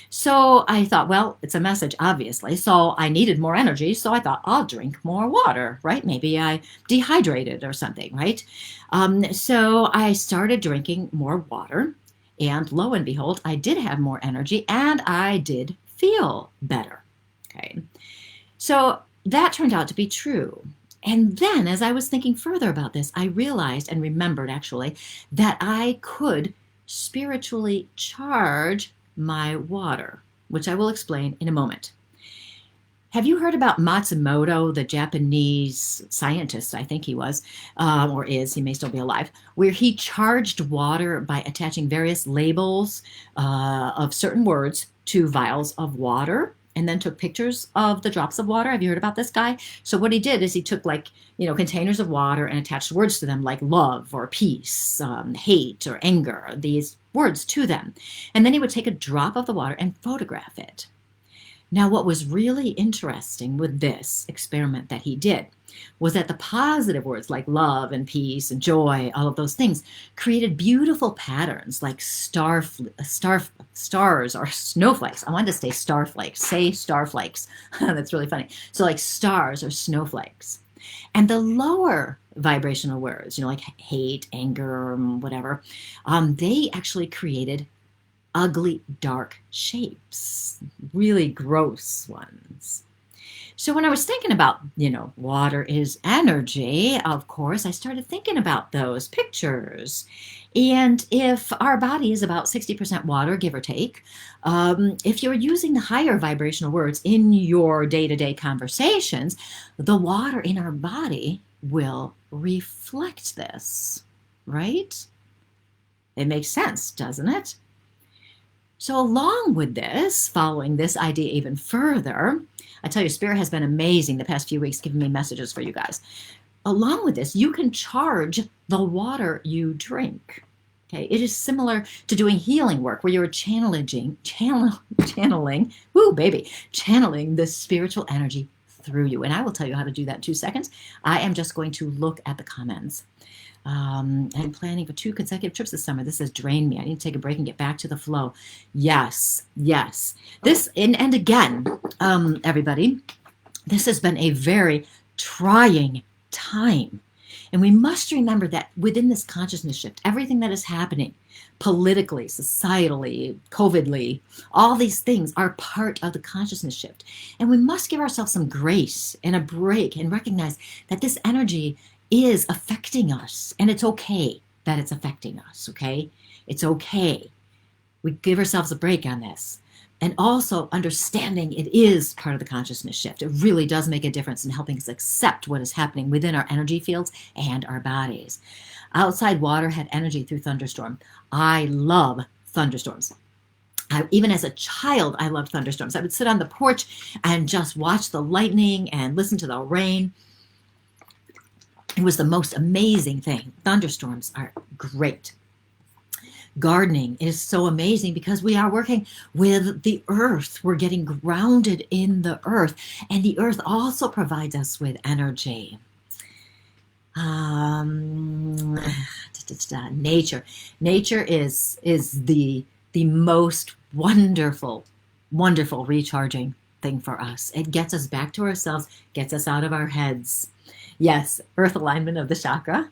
So I thought, well, it's a message, obviously. So I needed more energy. So I thought, I'll drink more water, right? Maybe I dehydrated or something, right? So I started drinking more water. And lo and behold, I did have more energy and I did feel better. Okay. So that turned out to be true. And then as I was thinking further about this, I realized and remembered actually that I could spiritually charge my water, which I will explain in a moment. Have you heard about Matsumoto, the Japanese scientist, I think he was, or is, he may still be alive, where he charged water by attaching various labels of certain words to vials of water and then took pictures of the drops of water? Have you heard about this guy? So what he did is he took containers of water and attached words to them like love or peace, hate or anger, these words to them. And then he would take a drop of the water and photograph it. Now, what was really interesting with this experiment that he did was that the positive words like love and peace and joy, all of those things, created beautiful patterns like stars or snowflakes. I wanted to say starflakes. That's really funny. So like stars or snowflakes. And the lower vibrational words, like hate, anger, whatever, they actually created ugly, dark shapes, really gross ones. So when I was thinking about, water is energy, of course, I started thinking about those pictures. And if our body is about 60% water, give or take, if you're using the higher vibrational words in your day-to-day conversations, the water in our body will reflect this, right? It makes sense, doesn't it? So along with this, following this idea even further, I tell you, Spirit has been amazing the past few weeks giving me messages for you guys. Along with this, you can charge the water you drink. Okay, it is similar to doing healing work where you're channeling the spiritual energy through you. And I will tell you how to do that in 2 seconds. I am just going to look at the comments. I'm planning for 2 consecutive trips this summer. This has drained me. I need to take a break and get back to the flow. Yes. This, and again, everybody, this has been a very trying time. And we must remember that within this consciousness shift, everything that is happening politically, societally, COVIDly, all these things are part of the consciousness shift. And we must give ourselves some grace and a break and recognize that this energy is affecting us. And it's okay that it's affecting us, okay? It's okay. We give ourselves a break on this. And also understanding it is part of the consciousness shift. It really does make a difference in helping us accept what is happening within our energy fields and our bodies. Outside water had energy through thunderstorm. I love thunderstorms. Even as a child, I loved thunderstorms. I would sit on the porch and just watch the lightning and listen to the rain. It was the most amazing thing. Thunderstorms are great. Gardening is so amazing because we are working with the earth. We're getting grounded in the earth, and the earth also provides us with energy. Nature is the most wonderful recharging thing for us. It gets us back to ourselves, gets us out of our heads. Yes, earth alignment of the chakra.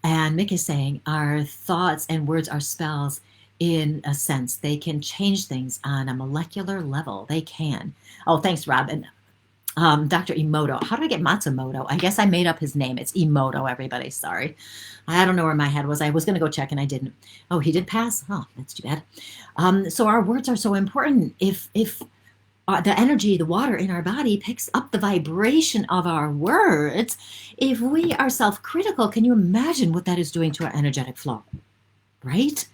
And Mick is saying our thoughts and words are spells. In a sense, they can change things on a molecular level. They can. Oh, thanks, Rob. And Dr. Emoto. How do I get Matsumoto? I guess I made up his name. It's Emoto, everybody. Sorry. I don't know where my head was. I was going to go check and I didn't. Oh, he did pass? Oh, that's too bad. So our words are so important. If the energy, the water in our body picks up the vibration of our words, if we are self-critical, can you imagine what that is doing to our energetic flow? Right?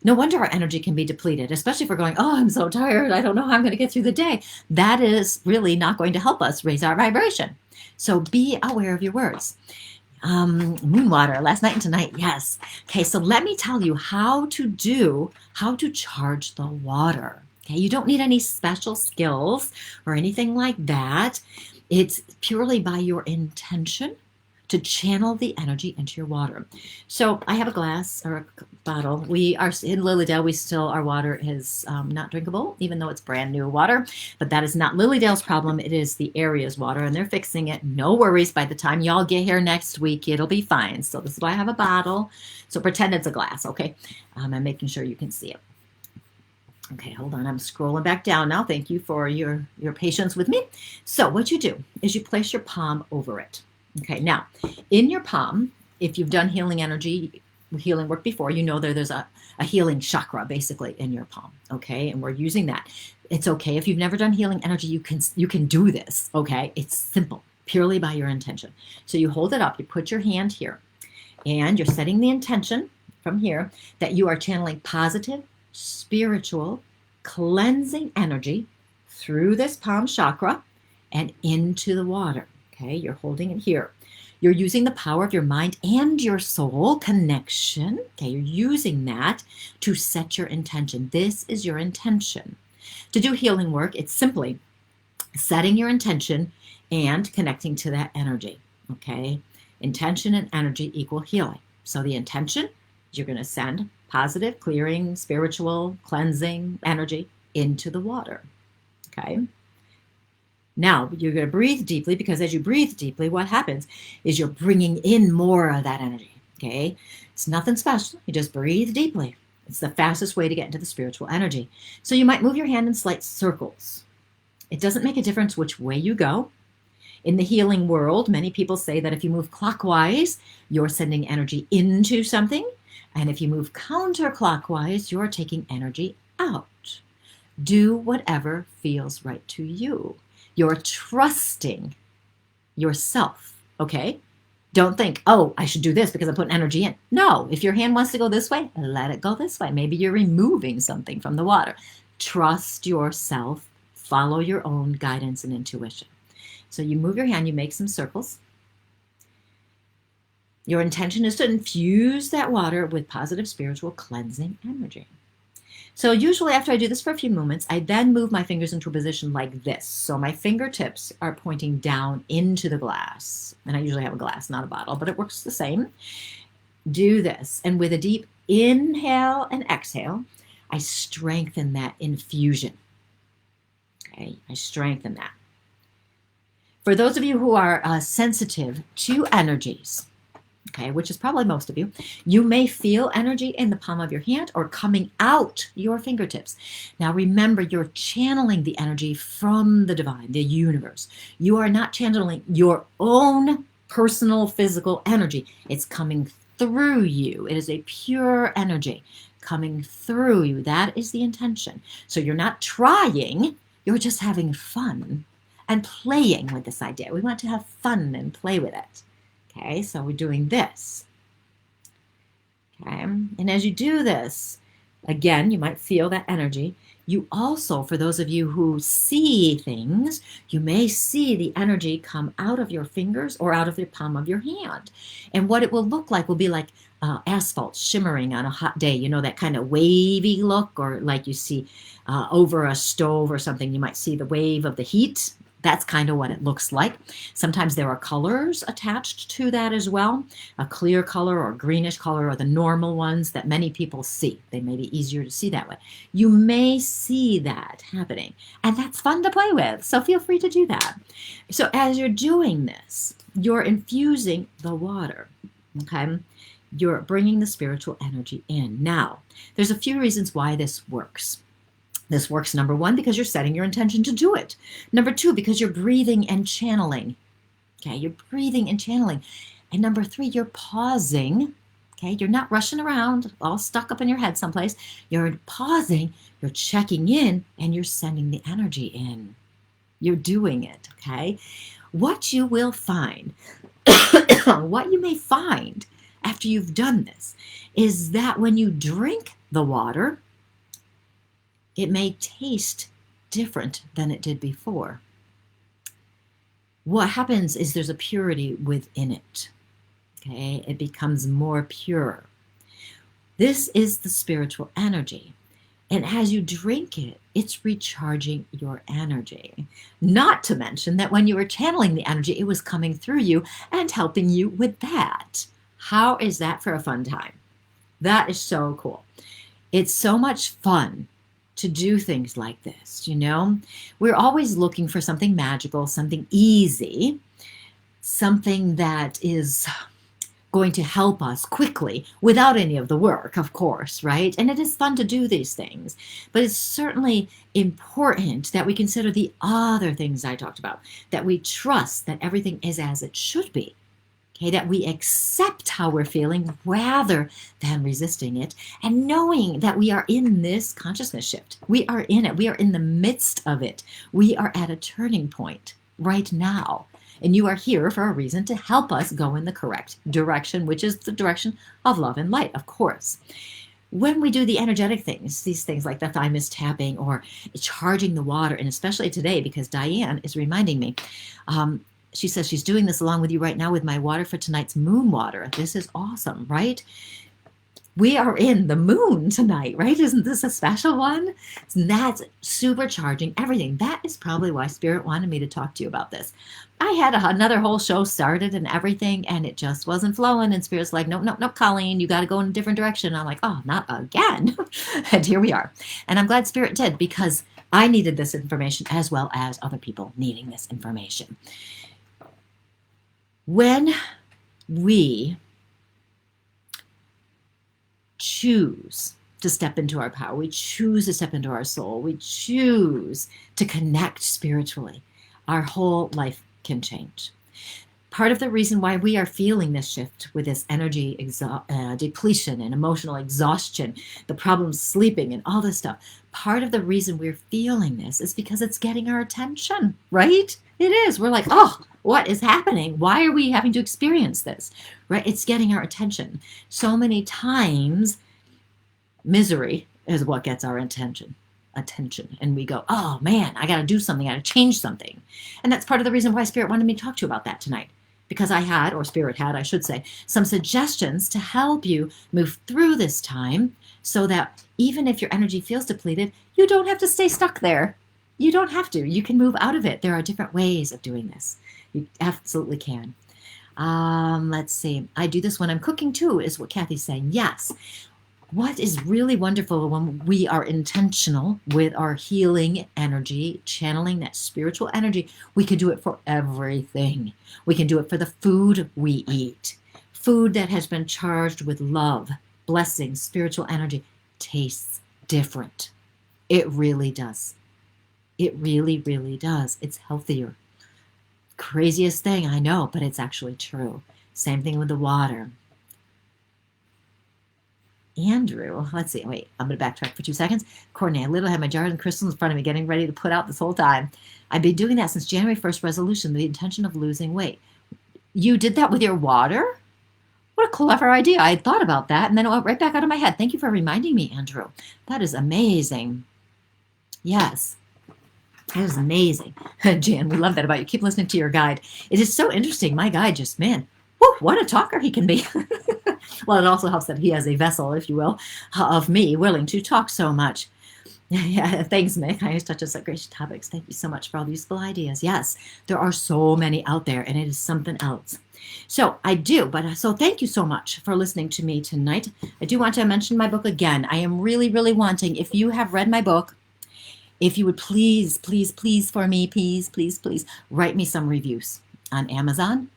No wonder our energy can be depleted, especially if we're going, oh, I'm so tired. I don't know how I'm going to get through the day. That is really not going to help us raise our vibration. So be aware of your words. Moon water, last night and tonight, yes. Okay, so let me tell you how to charge the water. Okay, you don't need any special skills or anything like that. It's purely by your intention to channel the energy into your water. So I have a glass or a bottle. We are in Lilydale. Our water is not drinkable, even though it's brand new water. But that is not Lilydale's problem. It is the area's water, and they're fixing it. No worries. By the time y'all get here next week, it'll be fine. So this is why I have a bottle. So pretend it's a glass, okay? I'm making sure you can see it. Okay, hold on. I'm scrolling back down now. Thank you for your patience with me. So what you do is you place your palm over it. Okay, now in your palm, if you've done healing work before, you know there's a healing chakra basically in your palm. Okay, and we're using that. It's okay if you've never done healing energy. You can do this. Okay, it's simple, purely by your intention. So you hold it up. You put your hand here, and you're setting the intention from here that you are channeling positive, spiritual, cleansing energy through this palm chakra and into the water. Okay, you're holding it here. You're using the power of your mind and your soul connection. Okay, you're using that to set your intention. This is your intention. To do healing work, it's simply setting your intention and connecting to that energy. Okay, intention and energy equal healing. So the intention, you're going to send positive, clearing, spiritual, cleansing energy into the water. Okay. Now you're going to breathe deeply, because as you breathe deeply, what happens is you're bringing in more of that energy. Okay. It's nothing special. You just breathe deeply. It's the fastest way to get into the spiritual energy. So you might move your hand in slight circles. It doesn't make a difference which way you go. In the healing world, many people say that if you move clockwise, you're sending energy into something. And if you move counterclockwise, you're taking energy out. Do whatever feels right to you. You're trusting yourself, okay? Don't think, oh, I should do this because I'm putting energy in. No, if your hand wants to go this way, let it go this way. Maybe you're removing something from the water. Trust yourself. Follow your own guidance and intuition. So you move your hand, you make some circles. Your intention is to infuse that water with positive spiritual cleansing energy. So usually after I do this for a few moments, I then move my fingers into a position like this. So my fingertips are pointing down into the glass. And I usually have a glass, not a bottle, but it works the same. Do this. And with a deep inhale and exhale, I strengthen that infusion. Okay, I strengthen that. For those of you who are sensitive to energies, okay, which is probably most of you, you may feel energy in the palm of your hand or coming out your fingertips. Now remember, you're channeling the energy from the divine, the universe. You are not channeling your own personal physical energy. It's coming through you. It is a pure energy coming through you. That is the intention. So you're not trying, you're just having fun and playing with this idea. We want to have fun and play with it. Okay, so we're doing this. Okay, and as you do this, again, you might feel that energy. You also, for those of you who see things, you may see the energy come out of your fingers or out of the palm of your hand. And what it will look like will be like asphalt shimmering on a hot day, you know, that kind of wavy look, or like you see over a stove or something, you might see the wave of the heat. That's kind of what it looks like. Sometimes there are colors attached to that as well, a clear color or greenish color, or the normal ones that many people see. They may be easier to see that way. You may see that happening, and that's fun to play with, so feel free to do that. So as you're doing this, you're infusing the water, okay? You're bringing the spiritual energy in. Now, there's a few reasons why this works. This works, number one, because you're setting your intention to do it. Number two, because you're breathing and channeling. Okay, you're breathing and channeling. And number three, you're pausing. Okay, you're not rushing around, all stuck up in your head someplace. You're pausing, you're checking in, and you're sending the energy in. You're doing it, okay? What you will find, what you may find after you've done this, is that when you drink the water, it may taste different than it did before. What happens is there's a purity within it. Okay, it becomes more pure. This is the spiritual energy. And as you drink it, it's recharging your energy. Not to mention that when you were channeling the energy, it was coming through you and helping you with that. How is that for a fun time? That is so cool. It's so much fun to do things like this, you know? We're always looking for something magical, something easy, something that is going to help us quickly without any of the work, of course, right? And it is fun to do these things, but it's certainly important that we consider the other things I talked about, that we trust that everything is as it should be. Okay, that we accept how we're feeling rather than resisting it, and knowing that we are in this consciousness shift. We are in it. We are in the midst of it. We are at a turning point right now. And you are here for a reason to help us go in the correct direction, which is the direction of love and light, of course. When we do the energetic things, these things like the thymus tapping or charging the water, and especially today, because Diane is reminding me, she says she's doing this along with you right now with my water for tonight's moon water. This is awesome, right? We are in the moon tonight, right? Isn't this a special one? And that's supercharging everything. That is probably why Spirit wanted me to talk to you about this. I had another whole show started and everything, and it just wasn't flowing. And Spirit's like, nope, nope, nope, Colleen, you got to go in a different direction. I'm like, oh, not again. And here we are. And I'm glad Spirit did, because I needed this information as well as other people needing this information. When we choose to step into our power, we choose to step into our soul, we choose to connect spiritually, our whole life can change. Part of the reason why we are feeling this shift with this energy depletion and emotional exhaustion, the problems sleeping and all this stuff, part of the reason we're feeling this is because it's getting our attention, right? It is. We're like, oh, what is happening? Why are we having to experience this? Right? It's getting our attention. So many times, misery is what gets our attention. And we go, oh man, I got to do something. I got to change something. And that's part of the reason why Spirit wanted me to talk to you about that tonight. Because I had, or Spirit had, I should say, some suggestions to help you move through this time so that even if your energy feels depleted, you don't have to stay stuck there. You don't have to. You can move out of it. There are different ways of doing this. You absolutely can. Let's see. I do this when I'm cooking too, is what Kathy's saying. Yes. What is really wonderful when we are intentional with our healing energy, channeling that spiritual energy, we can do it for everything. We can do it for the food we eat. Food that has been charged with love, blessing, spiritual energy tastes different. It really does. It really, really does. It's healthier. Craziest thing, I know, but it's actually true. Same thing with the water. Andrew, let's see. Wait, I'm going to backtrack for 2 seconds. Courtney, I literally have my jars and crystals in front of me, getting ready to put out this whole time. I've been doing that since January 1st resolution, the intention of losing weight. You did that with your water? What a clever idea. I had thought about that, and then it went right back out of my head. Thank you for reminding me, Andrew. That is amazing. Yes. That is amazing. Jan, we love that about you. Keep listening to your guide. It is so interesting. My guide just, man, whew, what a talker he can be. Well, it also helps that he has a vessel, if you will, of me willing to talk so much. Yeah, thanks, Mick. I always touch on such great topics. Thank you so much for all the useful ideas. Yes, there are so many out there, and it is something else. So I do, so thank you so much for listening to me tonight. I do want to mention my book again. I am really, really wanting, if you have read my book, if you would please, please, please for me, please, please, please write me some reviews on Amazon.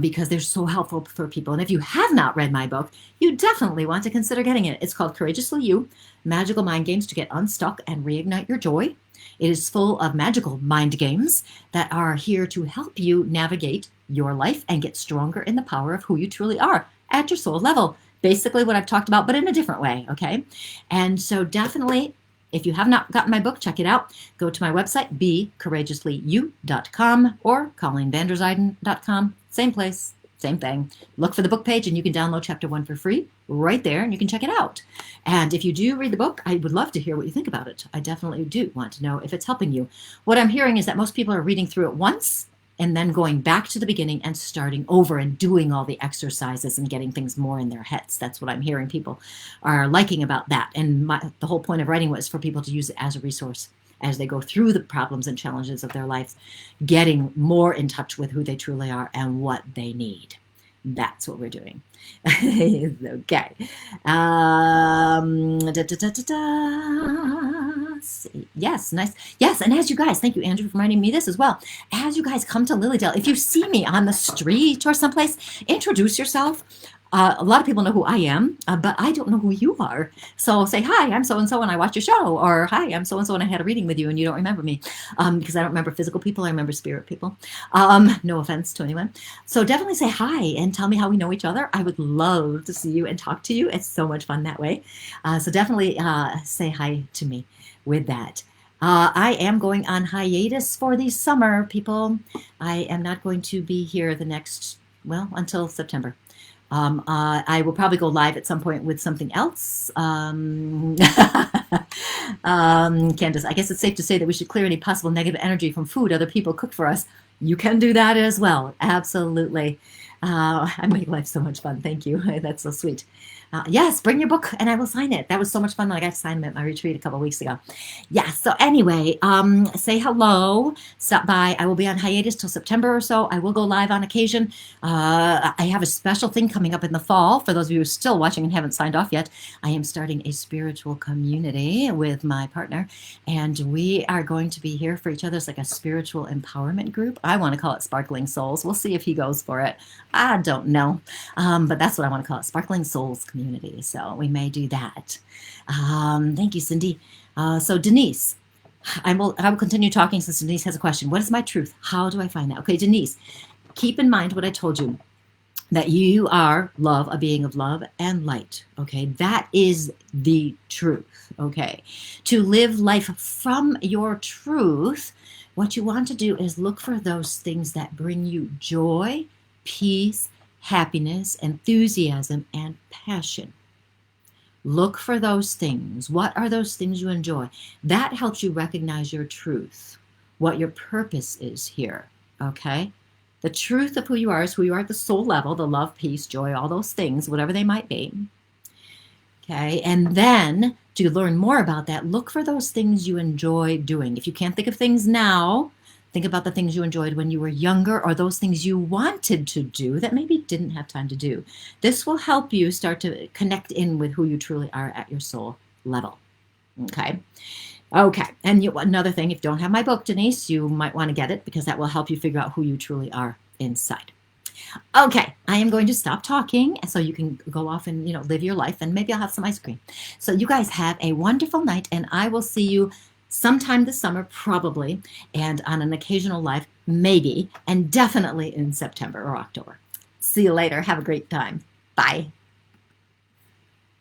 Because they're so helpful for people. And if you have not read my book, you definitely want to consider getting it. It's called Courageously You, Magical Mind Games to Get Unstuck and Reignite Your Joy. It is full of magical mind games that are here to help you navigate your life and get stronger in the power of who you truly are at your soul level. Basically what I've talked about, but in a different way, okay? And so definitely, if you have not gotten my book, check it out. Go to my website, becourageousllyyou.com or colleenvanderzijden.com. Same place, same thing. Look for the book page and you can download chapter 1 for free right there and you can check it out. And if you do read the book, I would love to hear what you think about it. I definitely do want to know if it's helping you. What I'm hearing is that most people are reading through it once and then going back to the beginning and starting over and doing all the exercises and getting things more in their heads. That's what I'm hearing people are liking about that. And the whole point of writing was for people to use it as a resource as they go through the problems and challenges of their lives, getting more in touch with who they truly are and what they need. That's what we're doing. Okay. Yes, nice. Yes, and as you guys, thank you, Andrew, for reminding me this as well. As you guys come to Lilydale, if you see me on the street or someplace, introduce yourself. A lot of people know who I am, but I don't know who you are. So say, hi, I'm so-and-so and I watch your show. Or, hi, I'm so-and-so and I had a reading with you and you don't remember me. Because I don't remember physical people, I remember spirit people. No offense to anyone. So definitely say hi and tell me how we know each other. I would love to see you and talk to you. It's so much fun that way. So definitely say hi to me with that. I am going on hiatus for the summer, people. I am not going to be here the next, until September. I will probably go live at some point with something else. Candace, I guess it's safe to say that we should clear any possible negative energy from food other people cook for us. You can do that as well. Absolutely. I make life so much fun. Thank you. That's so sweet. Yes, bring your book and I will sign it. That was so much fun when I got to sign them at my retreat a couple of weeks ago. Yeah, so anyway, say hello, stop by. I will be on hiatus till September or so. I will go live on occasion. I have a special thing coming up in the fall. For those of you who are still watching and haven't signed off yet, I am starting a spiritual community with my partner, and we are going to be here for each other. It's like a spiritual empowerment group. I want to call it Sparkling Souls. We'll see if he goes for it. I don't know, but that's what I want to call it, Sparkling Souls Community. So we may do that. Thank you, Cindy. So Denise, I will continue talking since Denise has a question. What is my truth? How do I find that? Okay, Denise, keep in mind what I told you, that you are love, a being of love and light. Okay, that is the truth. Okay, to live life from your truth, what you want to do is look for those things that bring you joy, peace, happiness, enthusiasm, and passion. Look for those things. What are those things you enjoy? That helps you recognize your truth, what your purpose is here, okay? The truth of who you are is who you are at the soul level, the love, peace, joy, all those things, whatever they might be, okay? And then to learn more about that, look for those things you enjoy doing. If you can't think of things now, think about the things you enjoyed when you were younger or those things you wanted to do that maybe didn't have time to do. This will help you start to connect in with who you truly are at your soul level. Okay. Okay. And another thing, if you don't have my book, Denise, you might want to get it because that will help you figure out who you truly are inside. Okay, I am going to stop talking so you can go off and, live your life, and maybe I'll have some ice cream. So you guys have a wonderful night, and I will see you sometime this summer, probably, and on an occasional live, maybe, and definitely in September or October. See you later. Have a great time. Bye.